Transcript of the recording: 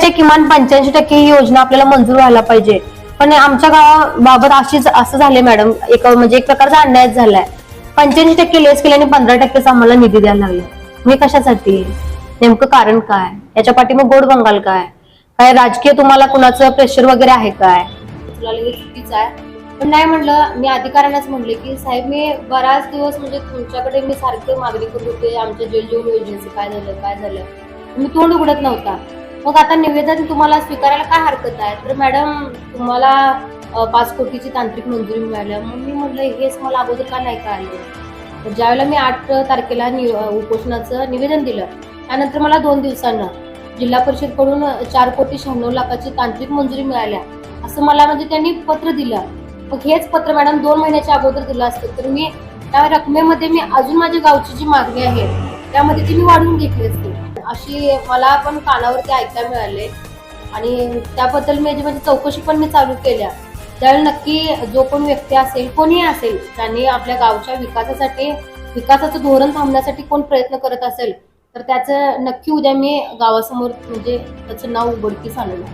त्याचे किमान 85% ही योजना आपल्याला मंजूर व्हायला पाहिजे. पण आमच्या गावाबाबत असं झालंय मॅडम, म्हणजे एक प्रकारचा अन्याय झालाय. 85% लेस केल्याने 15%च आम्हाला निधी द्यायला लागला. हे कशासाठी? नेमकं कारण काय? याच्या पाठी मग गोड बंगाल काय? काय राजकीय तुम्हाला कुणाचं प्रेशर वगैरे आहे काय? चुकीचं आहे. पण नाही म्हणलं, मी अधिकाऱ्यांनाच म्हणले की साहेब, मी बराच दिवस म्हणजे तुमच्याकडे मी सारखं मागणी करत होते, आमच्या जल जीवन योजनेचं काय झालं. मी तोंड उघडत नव्हता. मग आता निवेदन तुम्हाला स्वीकारायला काय हरकत आहे? तर मॅडम, तुम्हाला 5 कोटीची तांत्रिक मंजुरी मिळाली. मग मी म्हटलं, हेच मला अगोदर का नाही कळालं? तर ज्यावेळेला मी 8 तारखेला उपोषणाचं निवेदन दिलं, त्यानंतर मला 2 दिवसांना जिल्हा परिषद कडून 4,96,00,000ची तांत्रिक मंजुरी मिळाल्या असं मला म्हणजे त्यांनी पत्र दिलं. मग हेच पत्र मॅडम 2 महिन्याच्या अगोदर दिलं असतं तर मी त्या रकमेमध्ये मी अजून माझ्या गावची जी मागणी आहे त्यामध्ये ती मी वाढवून घेतली असती. अशी मला पण कानावरती ऐकायला मिळाले आणि त्याबद्दल म्हणजे चौकशी पण मी चालू केल्या. त्यावेळी नक्की जो कोण व्यक्ती असेल, कोणीही असेल, त्यांनी आपल्या गावच्या विकासाचं धोरण थांबण्यासाठी कोण प्रयत्न करत असेल तर त्याचं नक्की उद्या मी गावासमोर म्हणजे त्याचं नाव उघडकीस आणलं.